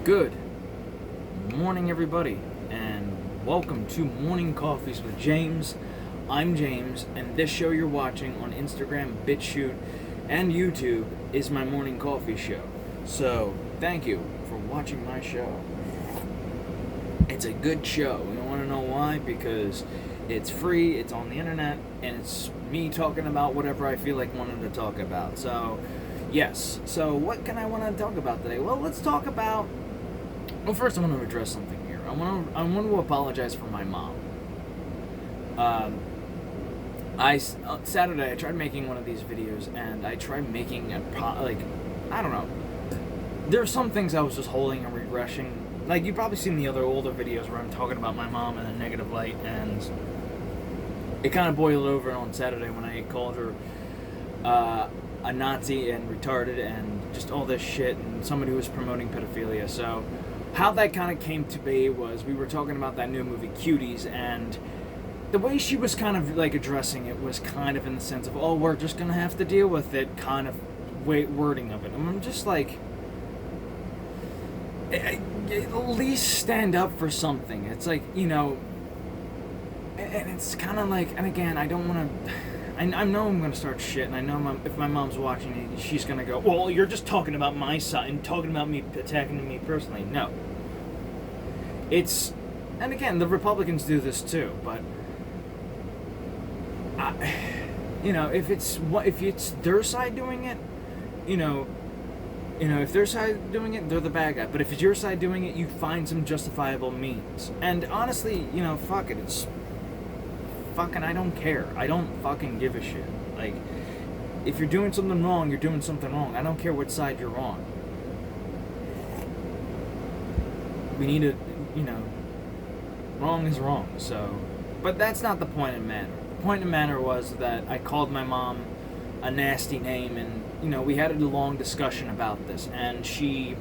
Good morning, everybody, and welcome to Morning Coffees with James. I'm James, and this show you're watching on Instagram, BitChute, and YouTube is my morning coffee show. So, thank you for watching my show. It's a good show. You want to know why? Because it's free, it's on the internet, and it's me talking about whatever I feel like wanting to talk about. So, yes. So, what can I want to talk about today? Well, let's talk about... Well, first I want to address something here. I want to apologize for my mom. Saturday I tried making one of these videos, and I tried making I don't know. There are some things I was just holding and regression. Like, you've probably seen the other older videos where I'm talking about my mom in a negative light, and it kind of boiled over on Saturday when I called her a Nazi and retarded and just all this shit, and somebody who was promoting pedophilia. So how that kind of came to be was we were talking about that new movie Cuties, and the way she was kind of like addressing it was kind of in the sense of, oh, we're just gonna have to deal with it, kind of wording of it. And I'm just like, at least stand up for something. It's like, you know, and it's kind of like, and again, I don't want to, I know I'm going to start shit, and I know if my mom's watching it, she's going to go, well, you're just talking about my side and talking about me, attacking me personally. No. It's, and again, the Republicans do this too, but, you know, if it's their side doing it, you know, if their side doing it, they're the bad guy. But if it's your side doing it, you find some justifiable means. And honestly, you know, fuck it, it's fucking, I don't care. I don't fucking give a shit. Like, if you're doing something wrong, you're doing something wrong. I don't care what side you're on. We need to, you know, wrong is wrong. So, but that's not the point in matter. The point in matter was that I called my mom a nasty name, and, you know, we had a long discussion about this, and she,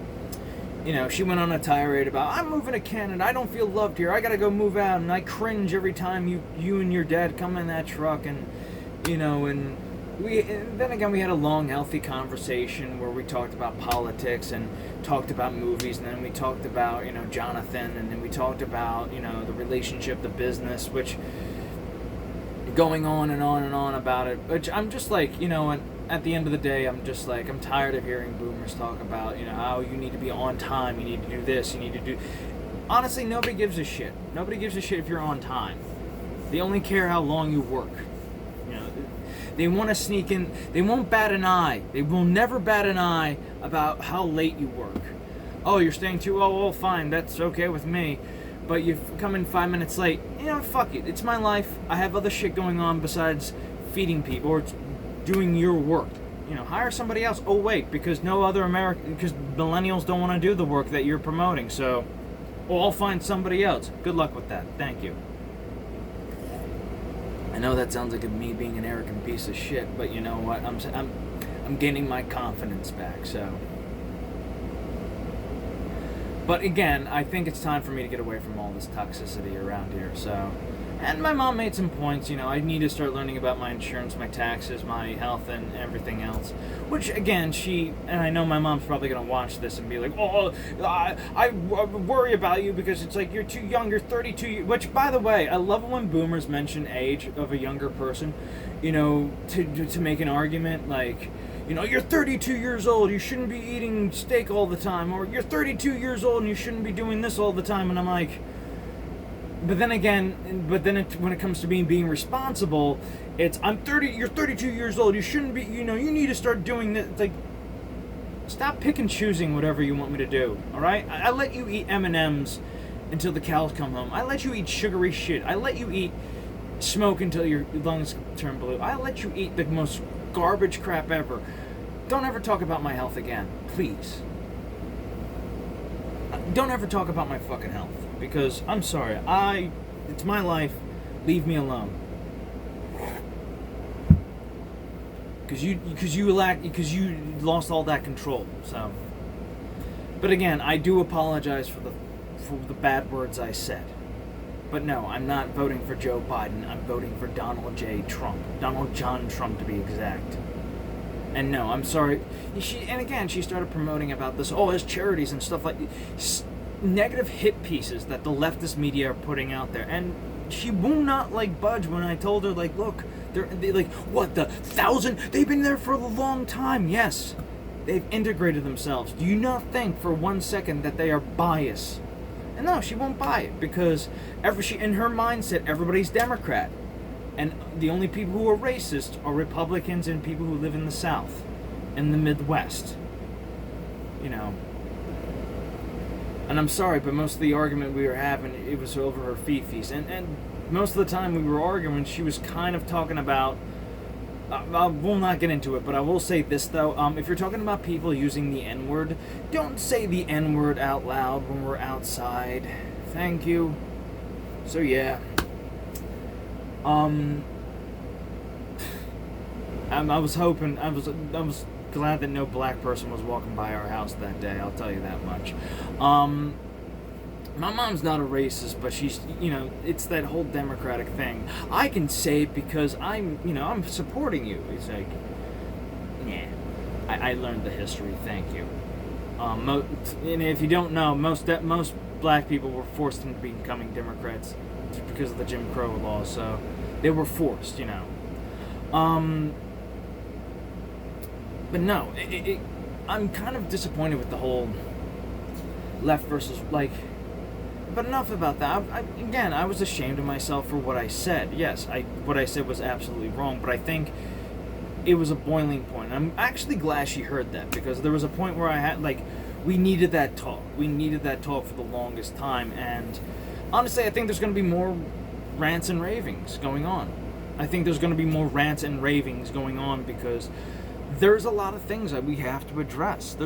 you know, she went on a tirade about, I'm moving to Canada, I don't feel loved here, I gotta go move out, and I cringe every time you and your dad come in that truck, and, you know, and then again we had a long, healthy conversation where we talked about politics, and talked about movies, and then we talked about, you know, Jonathan, and then we talked about, you know, the relationship, the business, which, going on and on and on about it, which I'm just like, you know, and at the end of the day, I'm just like, I'm tired of hearing boomers talk about, you know, how you need to be on time, you need to do this, you need to do... Honestly, nobody gives a shit. Nobody gives a shit if you're on time. They only care how long you work. You know, they want to sneak in, they won't bat an eye. They will never bat an eye about how late you work. Oh, you're staying too... Oh, well, fine, that's okay with me. But you come in 5 minutes late, you know, fuck it. It's my life. I have other shit going on besides feeding people or doing your work. You know, hire somebody else. Oh, wait, because because millennials don't want to do the work that you're promoting. So, well, I'll find somebody else. Good luck with that. Thank you. I know that sounds like me being an arrogant piece of shit, but you know what? I'm gaining my confidence back, so... But again, I think it's time for me to get away from all this toxicity around here, so... And my mom made some points, you know, I need to start learning about my insurance, my taxes, my health, and everything else. Which, again, and I know my mom's probably going to watch this and be like, oh, I worry about you because it's like, you're too young, you're 32, which, by the way, I love it when boomers mention age of a younger person, you know, to make an argument, like... You know, you're 32 years old, you shouldn't be eating steak all the time, or you're 32 years old and you shouldn't be doing this all the time, and I'm like, but then when it comes to being responsible, it's, you're 32 years old, you shouldn't be, you know, you need to start doing this. It's like, stop pick and choosing whatever you want me to do, alright? I let you eat M&M's until the cows come home. I let you eat sugary shit. I let you eat smoke until your lungs turn blue. I let you eat the most garbage crap ever. Don't ever talk about my health again, please. Don't ever talk about my fucking health, because I'm sorry, it's my life. Leave me alone. Because you lost all that control. So, but again, I do apologize for the bad words I said. But no, I'm not voting for Joe Biden. I'm voting for Donald J. Trump. Donald John Trump, to be exact. And no, I'm sorry. And again, she started promoting about this, as charities and stuff like negative hit pieces that the leftist media are putting out there. And she will not budge when I told her look, they what, the 1,000? They've been there for a long time. Yes, they've integrated themselves. Do you not think for 1 second that they are biased? And no, she won't buy it because in her mindset, everybody's Democrat. And the only people who are racist are Republicans and people who live in the South, in the Midwest. And I'm sorry, but most of the argument we were having, it was over her fifis. And most of the time we were arguing, she was kind of talking about, I will not get into it, but I will say this though, if you're talking about people using the N-word, don't say the N-word out loud when we're outside. Thank you. So yeah. I was glad that no black person was walking by our house that day, I'll tell you that much. My mom's not a racist, but she's, it's that whole Democratic thing. I can say it because I'm supporting you. It's like, yeah, I learned the history, thank you. And if you don't know, most black people were forced into becoming Democrats just because of the Jim Crow law, so they were forced, But no, I'm kind of disappointed with the whole left versus, but enough about that. I was ashamed of myself for what I said. Yes, what I said was absolutely wrong, but I think it was a boiling point. I'm actually glad she heard that, because there was a point where I had, we needed that talk. We needed that talk for the longest time, and honestly, I think there's going to be more rants and ravings going on. Because there's a lot of things that we have to address.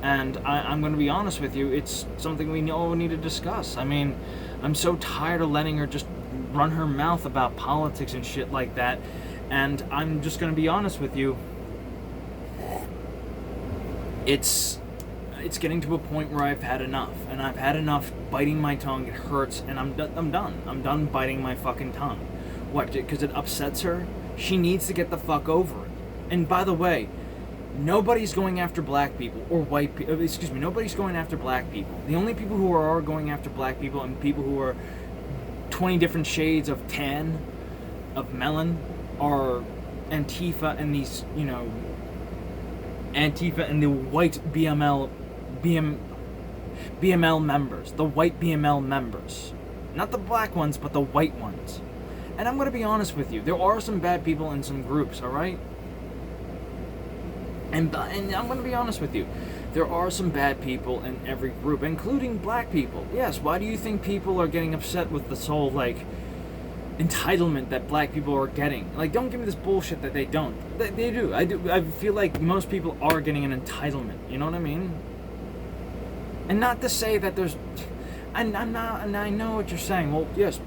And I'm going to be honest with you, it's something we all need to discuss. I mean, I'm so tired of letting her just run her mouth about politics and shit like that. And I'm just going to be honest with you. It's getting to a point where I've had enough. And I've had enough biting my tongue. It hurts. And I'm done. I'm done biting my fucking tongue. What? Because it upsets her? She needs to get the fuck over it. And by the way, nobody's going after black people or white people. Nobody's going after black people. The only people who are going after black people and people who are 20 different shades of tan, of melon, are Antifa and these, Antifa and the white BML members. The white BML members. Not the black ones, but the white ones. And I'm going to be honest with you. There are some bad people in some groups, alright? And I'm going to be honest with you. There are some bad people in every group, including black people. Yes, why do you think people are getting upset with this whole, entitlement that black people are getting? Don't give me this bullshit that they don't. They do. I feel like most people are getting an entitlement. You know what I mean? And not to say that there's... And I know what you're saying. Well, yes,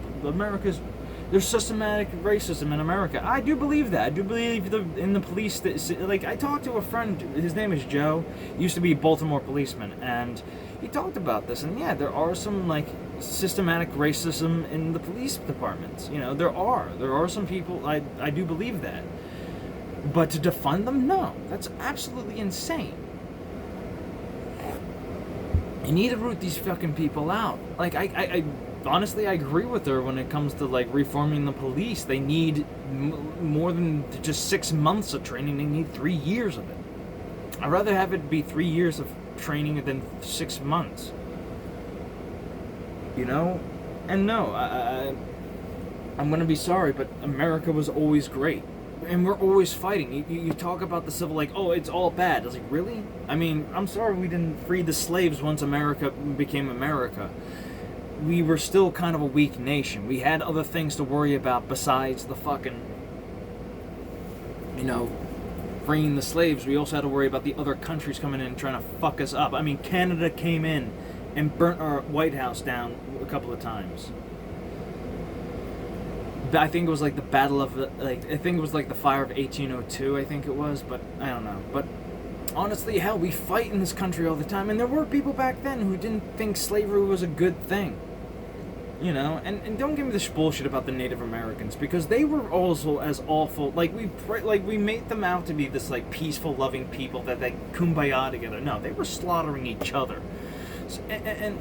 there's systematic racism in America. I do believe that. I do believe in the police. I talked to a friend, his name is Joe, he used to be a Baltimore policeman, and he talked about this, and yeah, there are some, systematic racism in the police departments. There are some people, I do believe that. But to defund them? No. That's absolutely insane. You need to root these fucking people out. Honestly, I agree with her when it comes to, reforming the police. They need more than just 6 months of training. They need 3 years of it. I'd rather have it be 3 years of training than 6 months. And no, I'm going to be sorry, but America was always great. And we're always fighting. You talk about the civil, it's all bad. I was like, really? I mean, I'm sorry we didn't free the slaves once America became America. We were still kind of a weak nation. We had other things to worry about besides the fucking, freeing the slaves. We also had to worry about the other countries coming in and trying to fuck us up. I mean, Canada came in and burnt our White House down a couple of times. I think it was the battle of I think it was the fire of 1802, I think it was, but I don't know. But honestly, hell, we fight in this country all the time, and there were people back then who didn't think slavery was a good thing. And don't give me this bullshit about the Native Americans, because they were also as awful. Like we made them out to be this like peaceful, loving people that they kumbaya together. No, they were slaughtering each other, and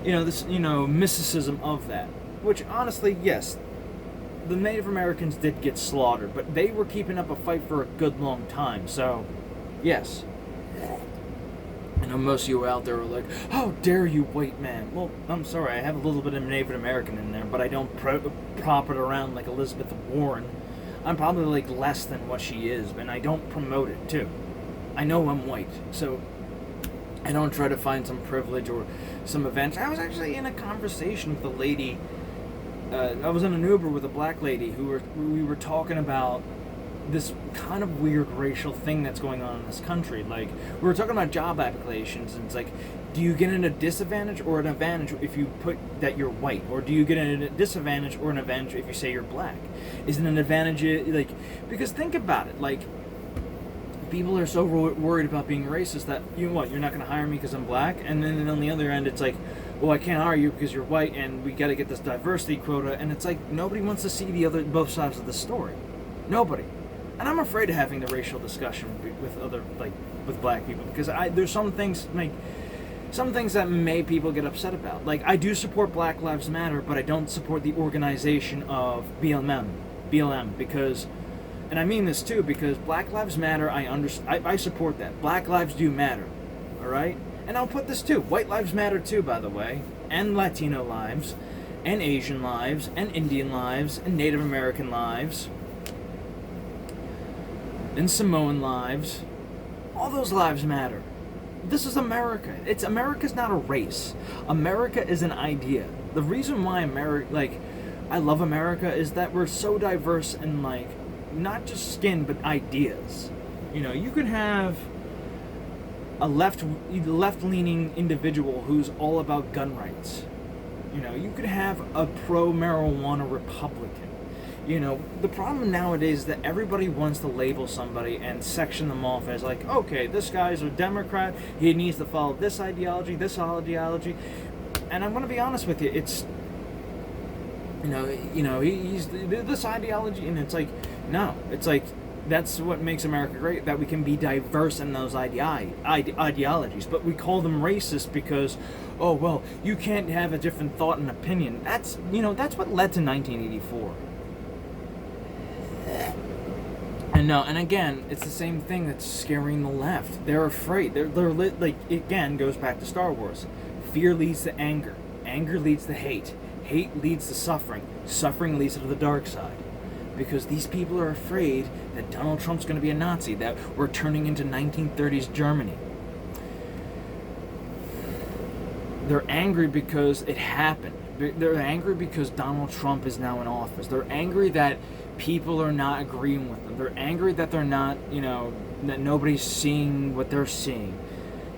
this mysticism of that. Which honestly, yes, the Native Americans did get slaughtered, but they were keeping up a fight for a good long time. So, yes. I know most of you out there are like, how dare you, white man? Well, I'm sorry, I have a little bit of Native American in there, but I don't prop it around like Elizabeth Warren. I'm probably like less than what she is, and I don't promote it too. I know I'm white, so I don't try to find some privilege or some advantage. I was actually in a conversation with a lady. I was in an Uber with a black lady we were talking about this kind of weird racial thing that's going on in this country. Like, we were talking about job applications, and it's like, do you get in a disadvantage or an advantage if you put that you're white? Or do you get in a disadvantage or an advantage if you say you're black? Is it an advantage, like, because think about it, like, people are so worried about being racist that, you're not going to hire me because I'm black? And then on the other end, it's like, well, I can't hire you because you're white, and we got to get this diversity quota, and it's like, nobody wants to see both sides of the story. Nobody. And I'm afraid of having the racial discussion with black people, because there's some things that people get upset about. Like, I do support Black Lives Matter, but I don't support the organization of BLM, because, and I mean this too, because Black Lives Matter, I support that. Black lives do matter, all right? And I'll put this too. White lives matter too, by the way, and Latino lives, and Asian lives, and Indian lives, and Native American lives, and Samoan lives. All those lives matter. This is America. America's not a race. America is an idea. The reason why I love America is that we're so diverse in, like, not just skin, but ideas. You can have a left-leaning individual who's all about gun rights. You could have a pro-marijuana Republican. The problem nowadays is that everybody wants to label somebody and section them off as like, okay, this guy's a Democrat, he needs to follow this ideology, and I'm going to be honest with you, it's, he's this ideology, and it's like, no, it's like, that's what makes America great, that we can be diverse in those ideologies, but we call them racist because, oh, well, you can't have a different thought and opinion. That's what led to 1984. And again, it's the same thing that's scaring the left. They're afraid. They're like, again, goes back to Star Wars. Fear leads to anger. Anger leads to hate. Hate leads to suffering. Suffering leads to the dark side. Because these people are afraid that Donald Trump's going to be a Nazi, that we're turning into 1930s Germany. They're angry because it happened. They're angry because Donald Trump is now in office. They're angry that people are not agreeing with them. They're angry that they're not, that nobody's seeing what they're seeing.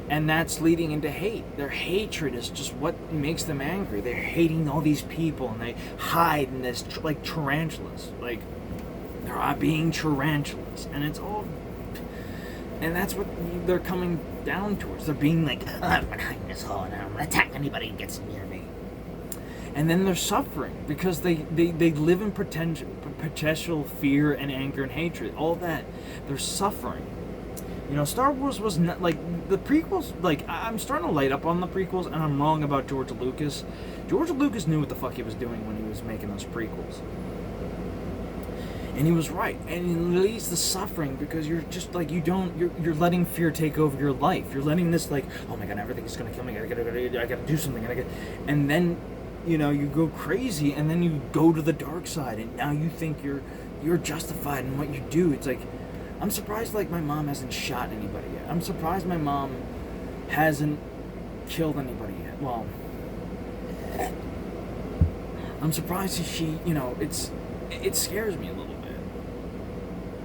And that's leading into hate. Their hatred is just what makes them angry. They're hating all these people, and they hide in this, like tarantulas. Like, they're being tarantulas. And it's all... And that's what they're coming down towards. They're being like, I'm going to hide in this hole, and I'm going to attack anybody who gets near me. And then they're suffering because they live in perpetual fear and anger and hatred. All that. They're suffering. Star Wars was not, like, the prequels, like, I'm starting to light up on the prequels, and I'm wrong about George Lucas. George Lucas knew what the fuck he was doing when he was making those prequels. And he was right. And he leads the suffering because you're just, like, you're letting fear take over your life. You're letting this, like, oh my god, everything's gonna kill me, I gotta do something, and then, you go crazy, and then you go to the dark side, and now you think you're justified in what you do. It's like, I'm surprised, like, my mom hasn't shot anybody yet. I'm surprised my mom hasn't killed anybody yet. Well, I'm surprised she, it scares me a little bit.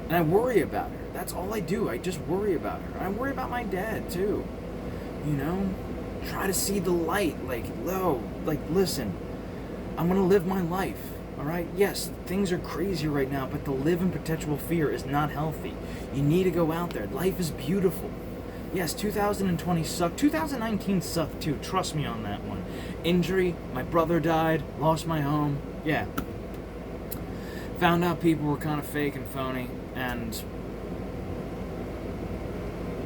And I worry about her. That's all I do. I just worry about her. I worry about my dad, too. Try to see the light. Like, listen, I'm going to live my life. Alright? Yes, things are crazy right now, but to live in perpetual fear is not healthy. You need to go out there. Life is beautiful. Yes, 2020 sucked. 2019 sucked too. Trust me on that one. Injury, my brother died, lost my home. Yeah. Found out people were kind of fake and phony, and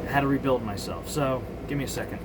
had to rebuild myself. So, give me a second.